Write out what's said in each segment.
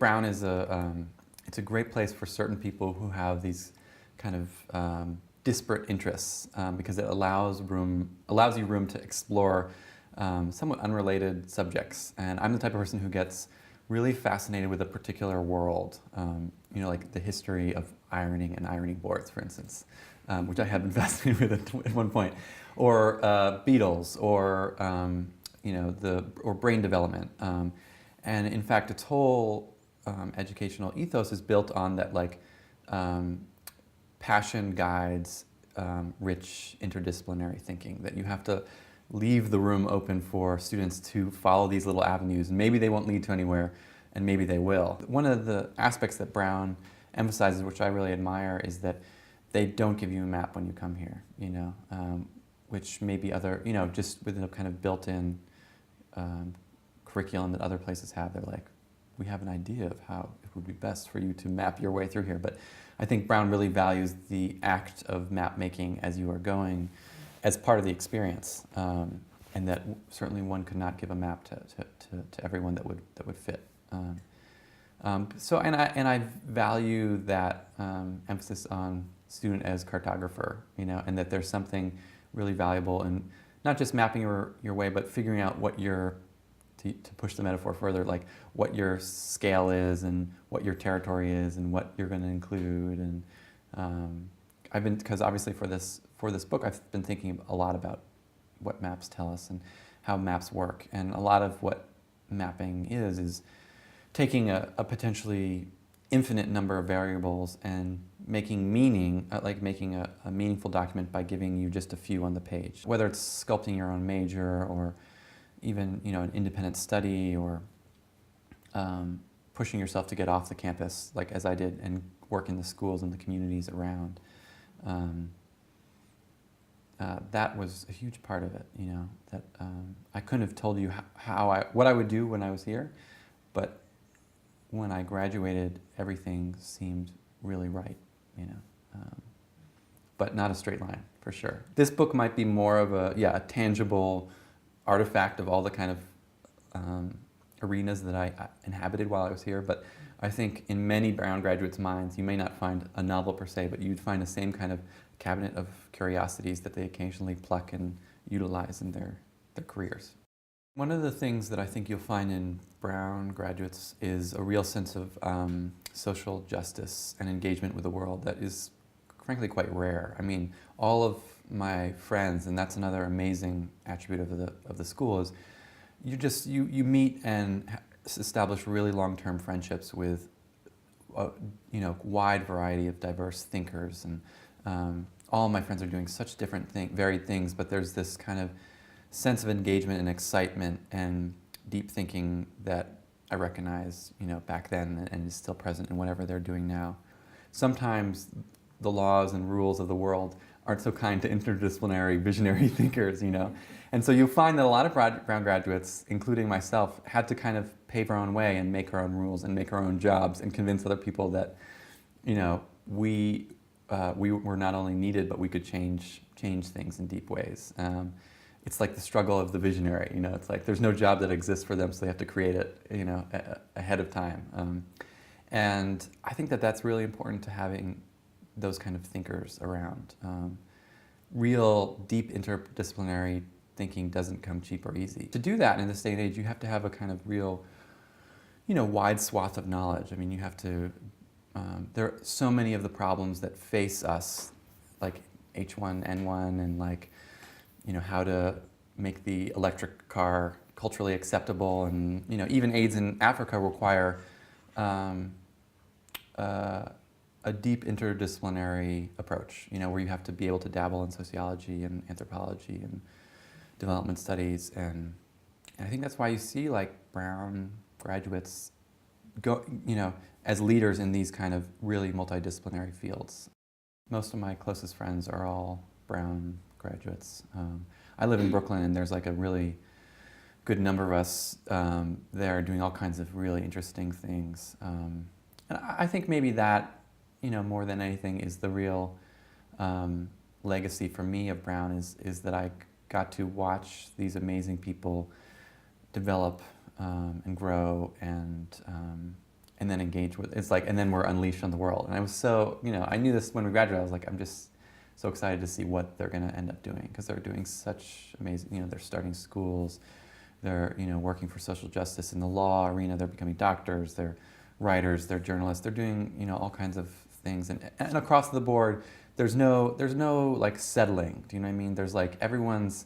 Brown is it's a great place for certain people who have these kind of disparate interests because it allows you room to explore somewhat unrelated subjects. And I'm the type of person who gets really fascinated with a particular world, like the history of ironing and ironing boards, for instance, which I have been fascinated with at one point, or beetles, or or brain development. And in fact, its whole educational ethos is built on that, passion guides rich interdisciplinary thinking, that you have to leave the room open for students to follow these little avenues. Maybe they won't lead to anywhere, and maybe they will. One of the aspects that Brown emphasizes, which I really admire, is that they don't give you a map when you come here, which maybe other, just with a kind of built-in curriculum that other places have. They're like, we have an idea of how it would be best for you to map your way through here. But I think Brown really values the act of map making as you are going as part of the experience, and that certainly one could not give a map to everyone that would fit. And I value that emphasis on student as cartographer, and that there's something really valuable in not just mapping your way, but figuring out what to push the metaphor further, like what your scale is and what your territory is and what you're going to include. And because obviously for this book, I've been thinking a lot about what maps tell us and how maps work. And a lot of what mapping is taking a potentially infinite number of variables and making meaning, making a meaningful document by giving you just a few on the page. Whether it's sculpting your own major, or even an independent study, or pushing yourself to get off the campus, like as I did, and work in the schools and the communities around. That was a huge part of it. That I couldn't have told you what I would do when I was here, but when I graduated, everything seemed really right. But not a straight line, for sure. This book might be more of a tangible artifact of all the kind of arenas that I inhabited while I was here. But I think in many Brown graduates' minds, you may not find a novel per se, but you'd find the same kind of cabinet of curiosities that they occasionally pluck and utilize in their careers. One of the things that I think you'll find in Brown graduates is a real sense of social justice and engagement with the world that is frankly quite rare. I mean, all of my friends, and that's another amazing attribute of the school, is you meet and establish really long-term friendships with wide variety of diverse thinkers, and all of my friends are doing such different varied things, but there's this kind of sense of engagement and excitement and deep thinking that I recognize, back then, and is still present in whatever they're doing now. Sometimes the laws and rules of the world aren't so kind to interdisciplinary, visionary thinkers, And so you'll find that a lot of Brown graduates, including myself, had to kind of pave our own way and make our own rules and make our own jobs and convince other people that, we were not only needed, but we could change things in deep ways. It's like the struggle of the visionary, it's like there's no job that exists for them, so they have to create it, ahead of time. And I think that that's really important to having those kind of thinkers around. Real deep interdisciplinary thinking doesn't come cheap or easy. To do that in this day and age, you have to have a kind of real, wide swath of knowledge. I mean, you have to, there are so many of the problems that face us, like H1N1 and how to make the electric car culturally acceptable, and even AIDS in Africa require a deep interdisciplinary approach, where you have to be able to dabble in sociology and anthropology and development studies, and I think that's why you see Brown graduates go, as leaders in these kind of really multidisciplinary fields. Most of my closest friends are all Brown graduates. I live in Brooklyn, and there's a really good number of us there doing all kinds of really interesting things. And I think maybe that, more than anything, is the real legacy for me of Brown, is that I got to watch these amazing people develop and grow and and then engage with, it's like, and then we're unleashed on the world. And I was so, I knew this when we graduated. I was like, I'm just so excited to see what they're going to end up doing, because they're doing such amazing, they're starting schools, they're, working for social justice in the law arena, they're becoming doctors, they're writers, they're journalists, they're doing, all kinds of things. And across the board, there's no like settling. Do you know what I mean? There's like, everyone's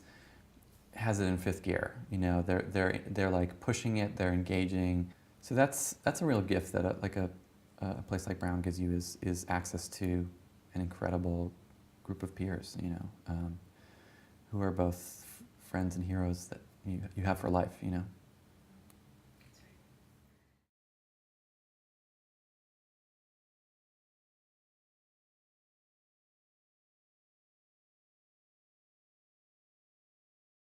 has it in fifth gear. They're like pushing it, they're engaging. So that's a real gift that a place like Brown gives you, is access to an incredible group of peers, who are both friends and heroes that you have for life,